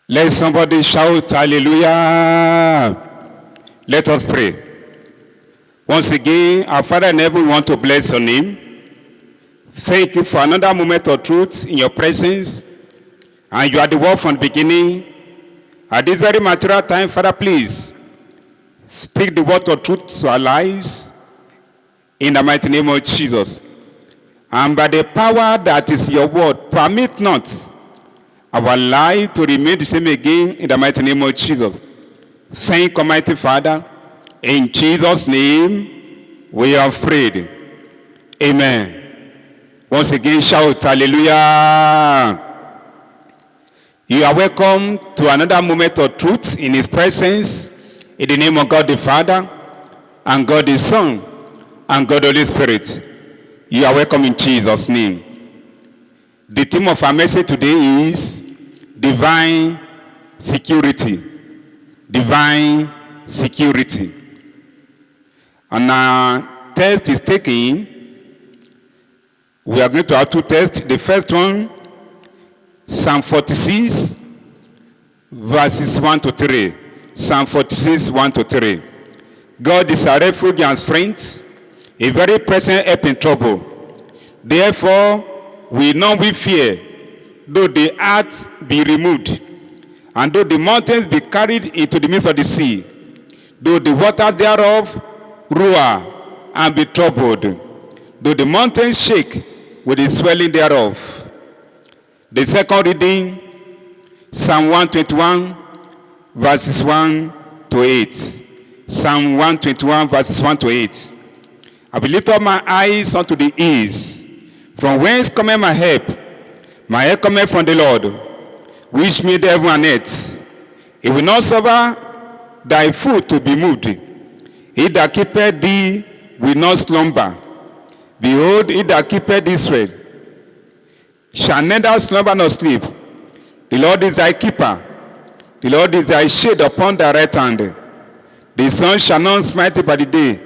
Let somebody shout hallelujah. Let us pray. Once again, our Father in heaven, we want to bless your name. Thank you for another moment of truth in your presence. And you are the word from the beginning. At this very material time, Father, please speak the word of truth to our lives in the mighty name of Jesus. And by the power that is your word, permit not our life to remain the same again in the mighty name of Jesus. Thank you, Almighty Father. In Jesus' name, we have prayed. Amen. Once again, shout hallelujah. You are welcome to another moment of truth in His presence. In the name of God the Father, and God the Son, and God the Holy Spirit. You are welcome in Jesus' name. The theme of our message today is divine security. Divine security. And our text is taken. We are going to have two texts. The first one, Psalm 46, verses 1 to 3. Psalm 46, 1 to 3. God is our refuge and strength, a very present help in trouble. Therefore, we will not be fear, though the earth be removed, and though the mountains be carried into the midst of the sea, though the waters thereof roar and be troubled, though the mountains shake with the swelling thereof. The second reading, Psalm 121, verses 1 to 8. Psalm 121, verses 1 to 8. I will lift up my eyes unto the hills, from whence cometh my help? My help cometh from the Lord, which made heaven and earth. He will not suffer thy foot to be moved. He that keepeth thee will not slumber. Behold, he that keepeth Israel shall neither slumber nor sleep. The Lord is thy keeper. The Lord is thy shade upon thy right hand. The sun shall not smite thee by the day.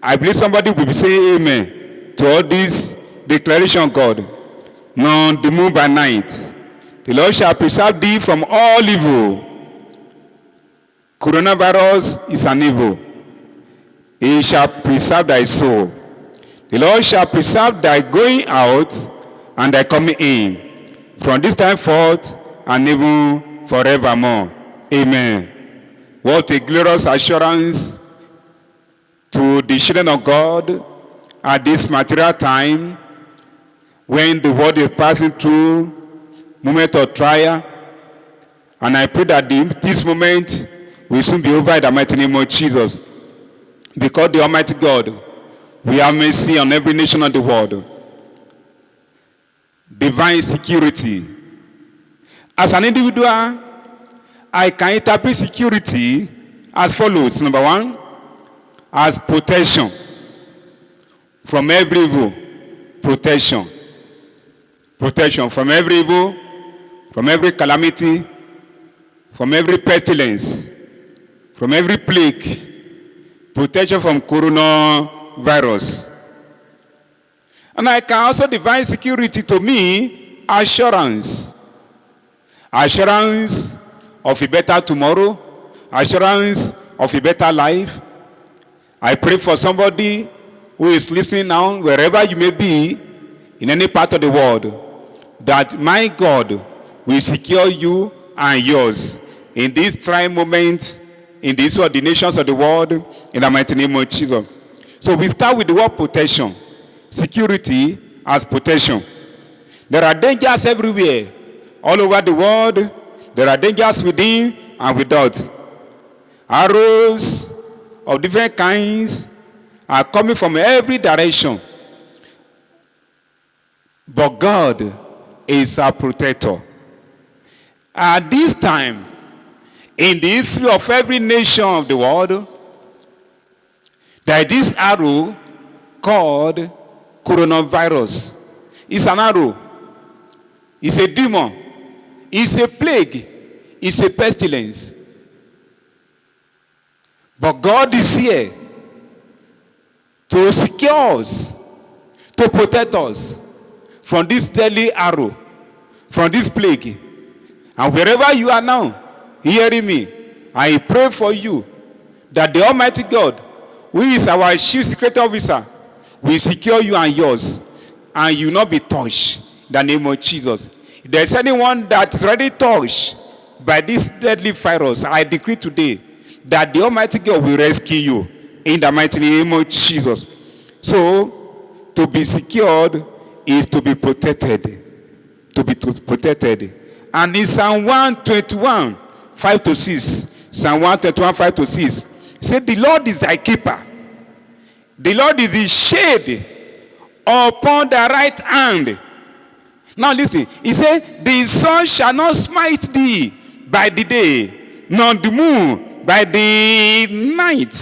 I believe somebody will be saying amen to all this declaration of God. Nor the moon by night. The Lord shall preserve thee from all evil. Coronavirus is an evil. He shall preserve thy soul. The Lord shall preserve thy going out and thy coming in, from this time forth and even forevermore. Amen. What a glorious assurance to the children of God at this material time, when the world is passing through moment of trial. And I pray that this moment will soon be over in the mighty name of Jesus. Because the Almighty God will have mercy on every nation of the world. Divine security. As an individual, I can interpret security as follows. Number one, as protection from every evil. Protection. Protection from every evil, from every calamity, from every pestilence, from every plague. Protection from coronavirus. And I can also define security to me assurance. Assurance of a better tomorrow. Assurance of a better life. I pray for somebody who is listening now, wherever you may be, in any part of the world, that my God will secure you and yours in these trying moments, in these nations of the world, in the mighty name of Jesus. So we start with the word protection. Security as protection. There are dangers everywhere, all over the world. There are dangers within and without. Arrows of different kinds are coming from every direction. But God is our protector. At this time, in the history of every nation of the world, there is this arrow called coronavirus. It's an arrow. It's a demon. It's a plague. It's a pestilence. But God is here to secure us, to protect us from this deadly arrow, from this plague, And wherever you are now, hearing me, I pray for you that the Almighty God, who is our chief security officer, will secure you and yours, and you will not be touched in the name of Jesus. If there is anyone that is already touched by this deadly virus, I decree today that the Almighty God will rescue you in the mighty name of Jesus. So, to be secured is to be protected. To be protected. And in Psalm 121, 5 to 6, Psalm 121, 5 to 6, say, the Lord is thy keeper. The Lord is his shade upon the right hand. Now listen, he said, the sun shall not smite thee by the day, nor the moon by the night.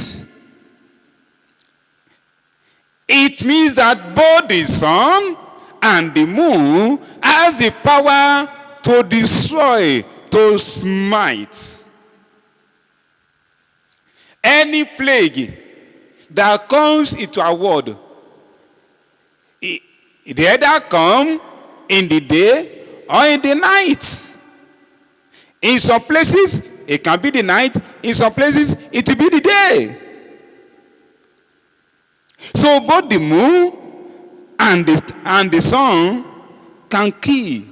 It means that both the sun and the moon has the power to destroy, to smite. Any plague that comes into our world, it either come in the day or in the night. In some places, it can be the night. In some places, it will be the day. So both the moon and the sun can kill,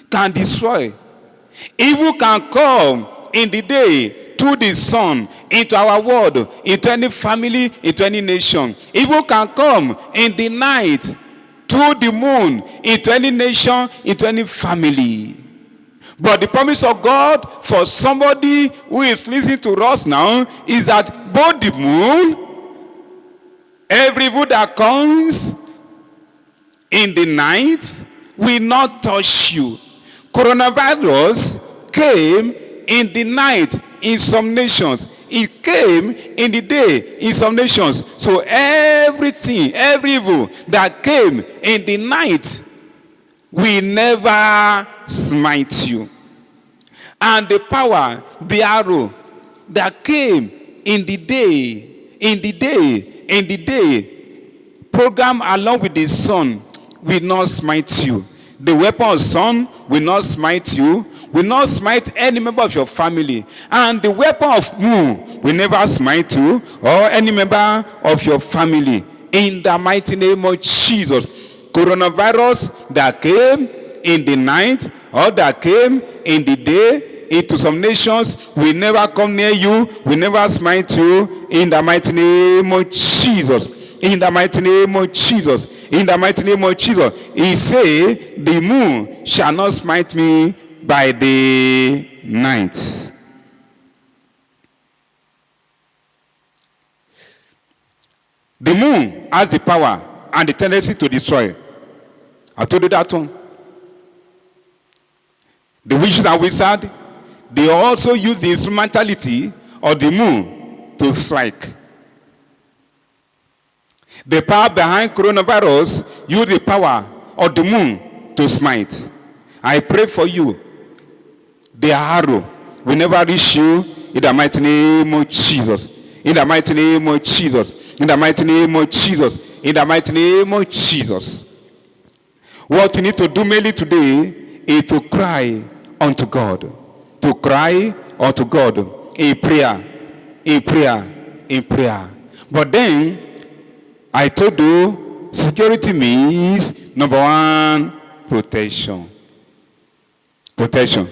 can destroy. Evil can come in the day to the sun, into our world, into any family, into any nation. Evil can come in the night to the moon, into any nation, into any family. But the promise of God for somebody who is listening to us now is that both the moon, every evil that comes in the night will not touch you. Coronavirus came in the night in some nations. It came in the day in some nations. So everything, every evil that came in the night will never smite you. And the power, the arrow that came in the day, program along with the sun will not smite you. The weapon of sun will not smite you, will not smite any member of your family. And the weapon of moon will never smite you or any member of your family. In the mighty name of Jesus. Coronavirus that came in the night or that came in the day into some nations will never come near you, will never smite you. In the mighty name of Jesus. In the mighty name of Jesus. In the mighty name of Jesus. He said, the moon shall not smite me by the night. The moon has the power and the tendency to destroy. I told you that one. The witches and wizards, they also use the instrumentality of the moon to strike. The power behind coronavirus use the power of the moon to smite. I pray for you. The arrow will never reach you in the mighty name of Jesus. In the mighty name of Jesus. In the mighty name of Jesus. In the mighty name of Jesus. What you need to do mainly today is to cry unto God. To cry unto God in prayer. In prayer. In prayer. But then, I told you, security means, number one, protection. Protection.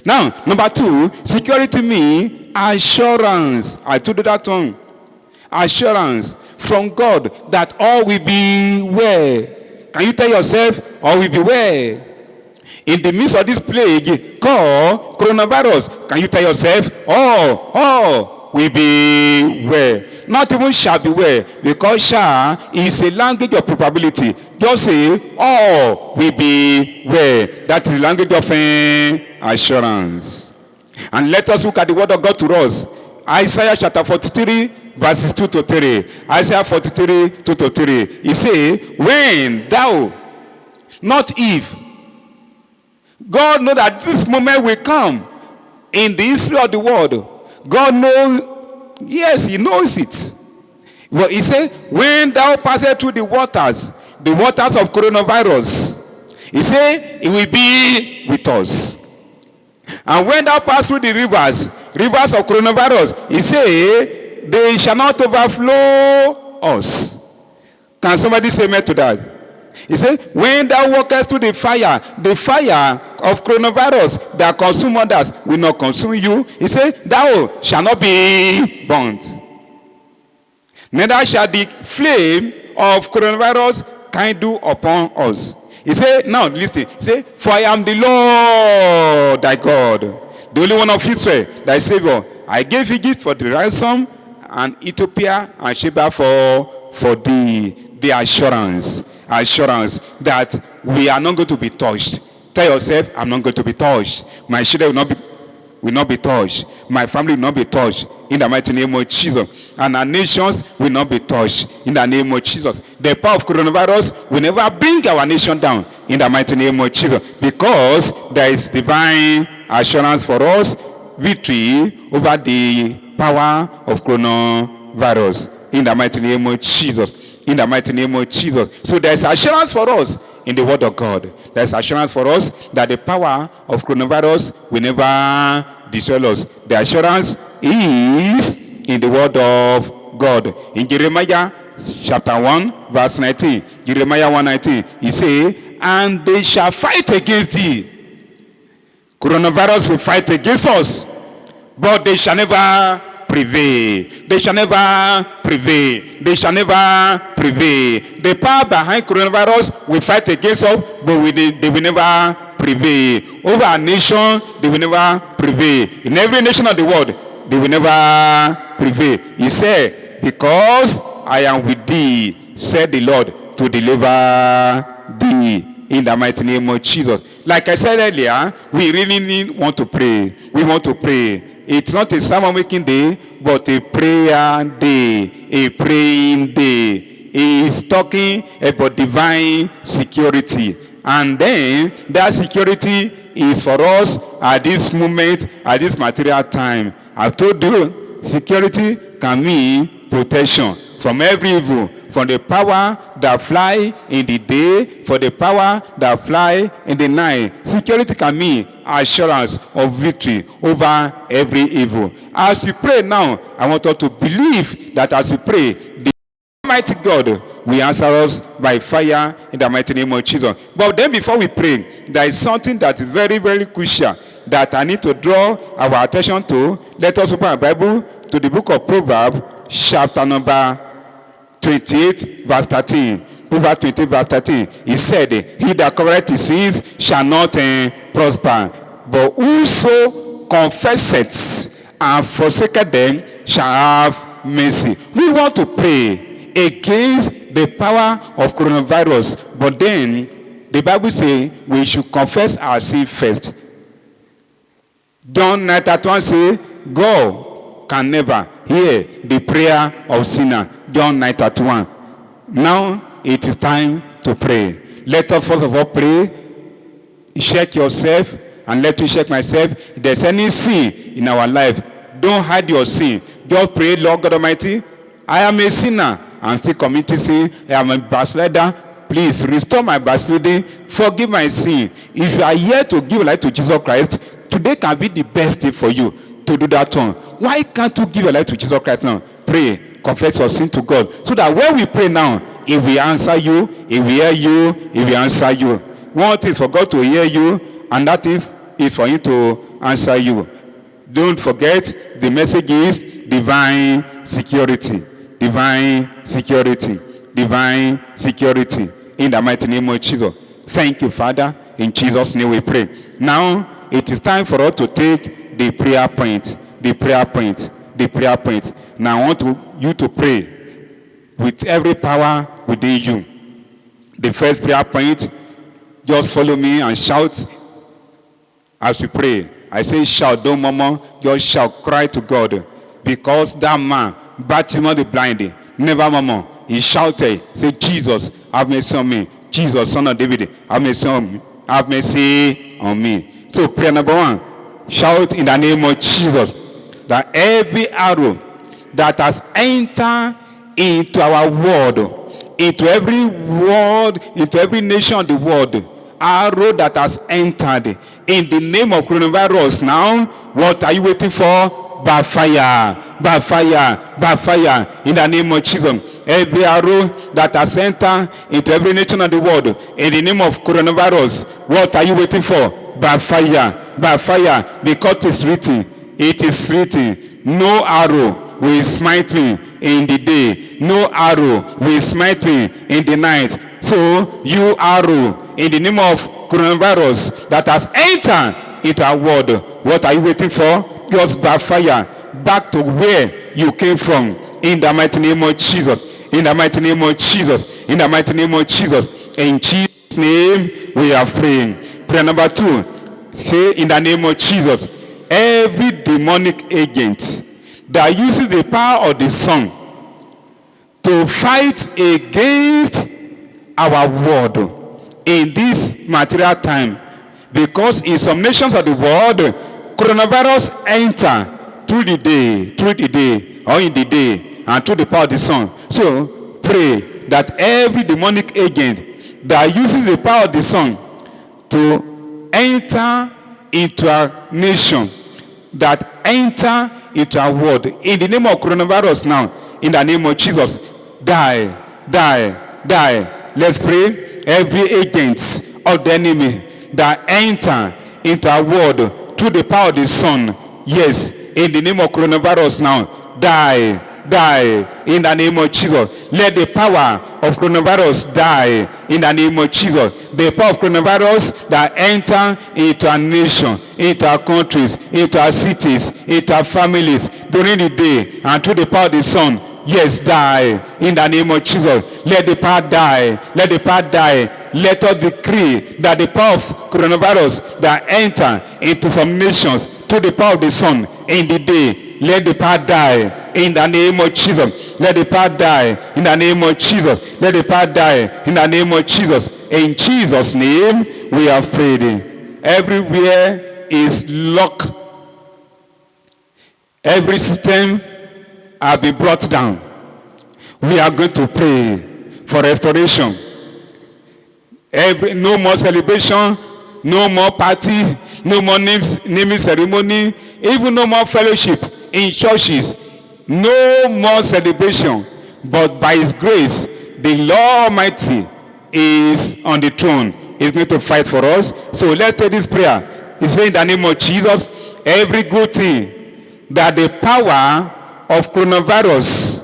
Now, number two, security means assurance. I told you that one. Assurance from God that all will be well. Can you tell yourself, all will be well? In the midst of this plague called coronavirus, can you tell yourself, all will be well? Not even shall be well, because shall is a language of probability. Just say, all will be well. That is the language of assurance. And let us look at the word of God to us. Isaiah chapter 43, verses 2 to 3. Isaiah 43, 2 to 3. He says, when thou, not if, God knows that this moment will come in the history of the world. God knows, yes, he knows it. Well, he said, when thou passest through the waters of coronavirus, he said, it will be with us. And when thou pass through the rivers of coronavirus, he say, they shall not overflow us. Can somebody say amen to that? He said, when thou walkest through the fire of coronavirus that consume others will not consume you. He said, thou shalt not be burnt. Neither shall the flame of coronavirus kindle upon us. He said, now listen. He said, for I am the Lord thy God, the only one of Israel, thy Savior. I gave Egypt for the ransom, and Ethiopia and Sheba for the assurance that we are not going to be touched. Tell yourself, I'm not going to be touched. My children will not be touched. My family will not be touched. In the mighty name of Jesus. And our nations will not be touched. In the name of Jesus. The power of coronavirus will never bring our nation down. In the mighty name of Jesus. Because there is divine assurance for us. Victory over the power of coronavirus. In the mighty name of Jesus. In the mighty name of Jesus. So there is assurance for us in the word of God. There is assurance for us that the power of coronavirus will never destroy us. The assurance is in the word of God. In Jeremiah chapter 1 verse 19. Jeremiah 1:19. He says, and they shall fight against thee. Coronavirus will fight against us, but they shall never prevail. They shall never prevail. They shall never prevail. The power behind coronavirus will fight against us, but they will never prevail. Over our nation, they will never prevail. In every nation of the world, they will never prevail. He said, because I am with thee, said the Lord, to deliver thee. In the mighty name of Jesus. Like I said earlier, we really want to pray. We want to pray. It's not a sermon making day, but a prayer day, a praying day. He is talking about divine security. And then that security is for us at this moment, at this material time. I've told you, security can mean protection from every evil. From the power that fly in the day, for the power that fly in the night. Security can mean assurance of victory over every evil. As we pray now, I want us to believe that as we pray, the mighty God will answer us by fire in the mighty name of Jesus. But then before we pray, there is something that is very, very crucial that I need to draw our attention to. Let us open our Bible to the book of Proverbs, chapter number 28 verse 13. Proverbs 28 verse 13. He said, he that covereth his sins shall not prosper, but whoso confesseth and forsaketh them shall have mercy. We want to pray against the power of coronavirus, but then the Bible says we should confess our sin first. John 9:1 says, God can never hear the prayer of sinner. John 9:1. Now it is time to pray. Let us first of all pray. Check yourself and let me check myself. If there's any sin in our life, don't hide your sin. Just pray, Lord God Almighty, I am a sinner. I'm still committing sin. I am a backslider. Please restore my backsliding. Forgive my sin. If you are here to give life to Jesus Christ, today can be the best day for you to do that one. Why can't you give your life to Jesus Christ now? Pray. Confess your sin to God. So that when we pray now, He will answer you, He will hear you, He will answer you. One thing is for God to hear you, and that is for Him to answer you. Don't forget, the message is divine security. Divine security. Divine security. In the mighty name of Jesus. Thank you, Father. In Jesus' name we pray. Now, it is time for us to take the prayer point. The prayer point. The prayer point. Now I want you to pray with every power within you. The first prayer point, just follow me and shout as we pray. I say shout, don't murmur, just shout, cry to God. Because that man, Bartimaeus the blind, never murmur. He shouted, say, Jesus, have mercy on me. Jesus, son of David, have mercy on me. Have mercy on me. So prayer number one, shout in the name of Jesus, that every arrow that has entered into our world, into every world, into every nation of the world, arrow that has entered in the name of coronavirus now, what are you waiting for? By fire, by fire, by fire, in the name of Jesus. Every arrow that has entered into every nation of the world in the name of coronavirus, what are you waiting for? By fire, because it's written, it is written, no arrow will smite me in the day, no arrow will smite me in the night. So you arrow in the name of coronavirus that has entered into our world, what are you waiting for? Just by fire, back to where you came from, in the mighty name of Jesus, in the mighty name of Jesus, in the mighty name of Jesus. In Jesus' name we are praying. Prayer number 2, say, in the name of Jesus, every demonic agent that uses the power of the sun to fight against our world in this material time, because in some nations of the world, coronavirus enter through the day, or in the day, and through the power of the sun. So pray that every demonic agent that uses the power of the sun to enter into our nation, that enter into our world, in the name of coronavirus now, in the name of Jesus, die. Let's pray. Every agent of the enemy that enter into our world through the power of the sun, yes, in the name of coronavirus now, die in the name of Jesus. Let the power of coronavirus die in the name of Jesus. The power of coronavirus that enter into our nation, into our countries, into our cities, into our families during the day and through the power of the sun, yes, die in the name of Jesus. Let the power die. Let the power die. Let us decree that the power of coronavirus that enter into some nations through the power of the sun in the day, let the power die in the name of Jesus. Let the power die in the name of Jesus. Let the power die in the name of Jesus. In Jesus' name we have prayed. Everywhere is locked. Every system has been brought down. We are going to pray for restoration. No more celebration, no more party, no more naming ceremony, even no more fellowship in churches. No more celebration, but by His grace, the Lord Almighty is on the throne. He's going to fight for us. So let's say this prayer. He said, in the name of Jesus, every good thing that the power of coronavirus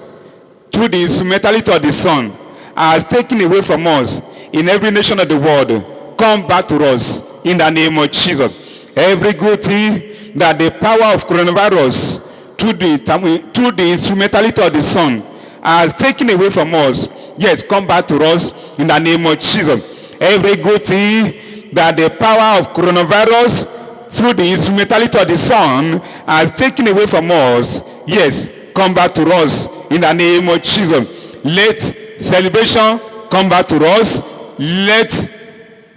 through the instrumentality of the sun has taken away from us in every nation of the world, come back to us in the name of Jesus. Every good thing that the power of coronavirus through the instrumentality of the sun has taken away from us, yes, come back to us in the name of Jesus. Every good thing that the power of coronavirus through the instrumentality of the sun has taken away from us, yes, come back to us in the name of Jesus. Let celebration come back to us. Let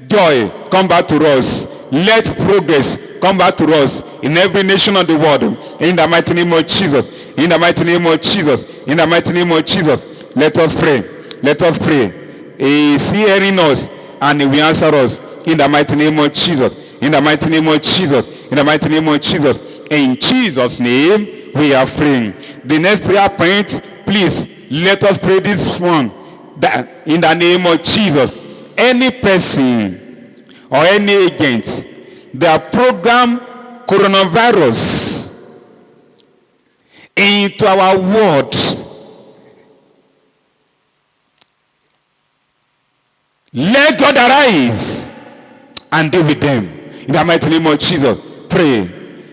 joy come back to us. Let progress come back to us in every nation of the world. In the mighty name of Jesus. In the mighty name of Jesus. In the mighty name of Jesus. Let us pray. Let us pray. He is hearing us and He will answer us. In the mighty name of Jesus. In the mighty name of Jesus. In the mighty name of Jesus. In Jesus' name we are praying. The next prayer point, please let us pray this one. That in the name of Jesus, any person or any agent that program coronavirus into our world, let God arise and deal with them. In the mighty name of Jesus, pray.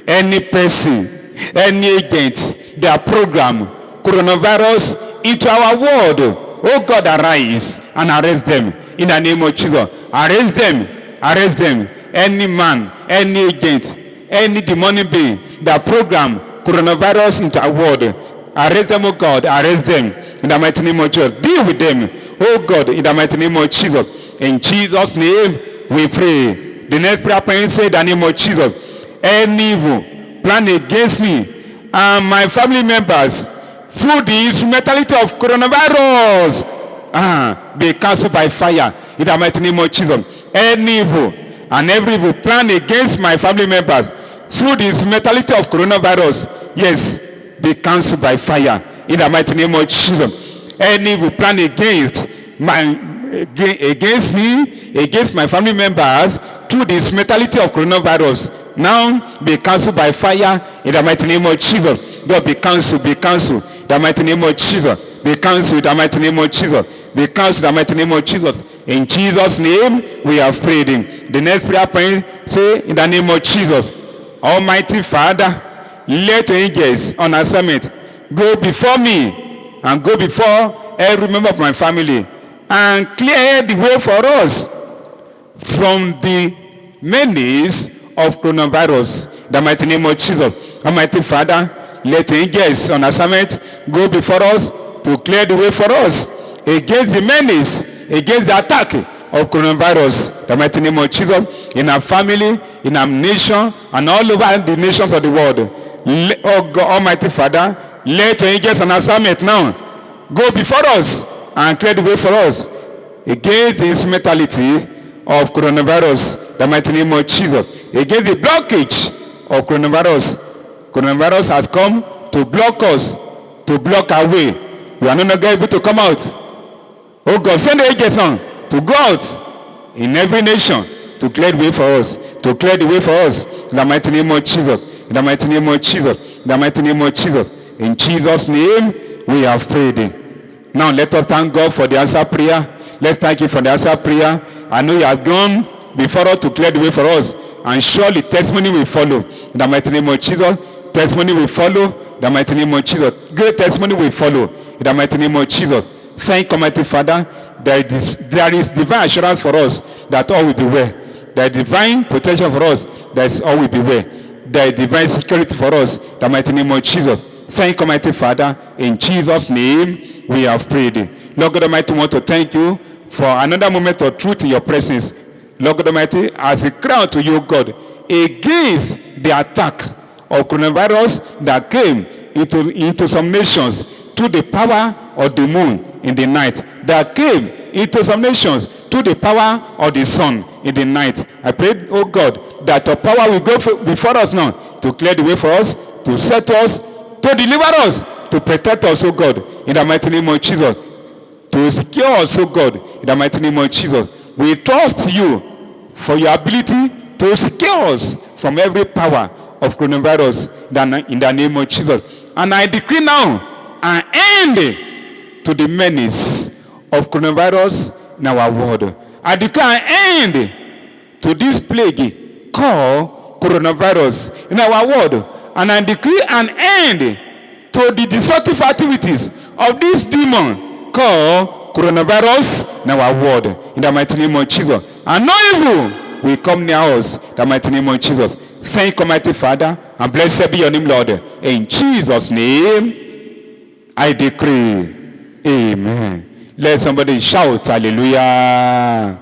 Any person, any agent that program coronavirus into our world, oh God, arise and arrest them. In the name of Jesus, arrest them. Arrest them. Any man, any agent, any demonic being that program coronavirus into our world, arrest them, oh God, arrest them. In the mighty name of Jesus, deal with them, oh God, in the mighty name of Jesus. In Jesus' name we pray. The next prayer point says, in the name of Jesus, any evil plan against me and my family members through the instrumentality of coronavirus, be cancelled by fire in the mighty name of Jesus. any evil and every evil plan against my family members through the instrumentality of coronavirus, yes, be cancelled by fire in the mighty name of Jesus. Any evil plan against me, against my family members through the instrumentality of coronavirus, now be cancelled by fire in the mighty name of Jesus. God, be cancelled, in the mighty name of Jesus. Be cancelled in the mighty name of Jesus. Be cancelled in the mighty name of Jesus. In Jesus' name we have prayed. The next prayer point, say, in the name of Jesus. Almighty Father, let your angels on assignment go before me and go before every member of my family and clear the way for us from the menace of coronavirus. In the mighty name of Jesus. Almighty Father, let your angels on assignment go before us to clear the way for us against the menace, against the attack of coronavirus. The mighty name of Jesus, in our family, in our nation, and all over the nations of the world. Oh God, Almighty Father, let your angels on assignment now go before us and clear the way for us against the instrumentality of coronavirus. The mighty name of Jesus, against the blockage of coronavirus. Coronavirus has come to block us, to block our way. We are no longer able to come out. Oh God, send the angels on to go out in every nation to clear the way for us, to clear the way for us. In the mighty name of Jesus. In the mighty name of Jesus. In the mighty name of Jesus. In Jesus' name we have prayed. Now let us thank God for the answer prayer. Let's thank you for the answer prayer. I know you have gone before us to clear the way for us, and surely testimony will follow. In the mighty name of Jesus, testimony will follow. In the mighty name of Jesus, great testimony will follow. In the mighty name of Jesus. Thank you, Almighty Father. There is divine assurance for us that all will be well. There is divine protection for us that all will be well. There is divine security for us. In the mighty name of Jesus. Thank you, Almighty Father. In Jesus' name we have prayed. Lord God Almighty, we want to thank you for another moment of truth in your presence. Lord God Almighty, as a crown to you, God, against the attack of coronavirus that came into some nations through the power of the moon in the night, that came into some nations through the power of the sun in the night. I pray, oh God, that your power will go before us now to clear the way for us, to set us, to deliver us, to protect us, oh God, in the mighty name of Jesus, to secure us, oh God, in the mighty name of Jesus. We trust you for your ability to secure us from every power of coronavirus in the name of Jesus. And I decree now an end to the menace of coronavirus in our world. I declare an end to this plague called coronavirus in our world. And I decree an end to the destructive activities of this demon called coronavirus in our world. In the mighty name of Jesus. And no evil will come near us. In the mighty name of Jesus. Thank you, Almighty Father, and blessed be your name, Lord. In Jesus' name I decree. Amen. Let somebody shout hallelujah.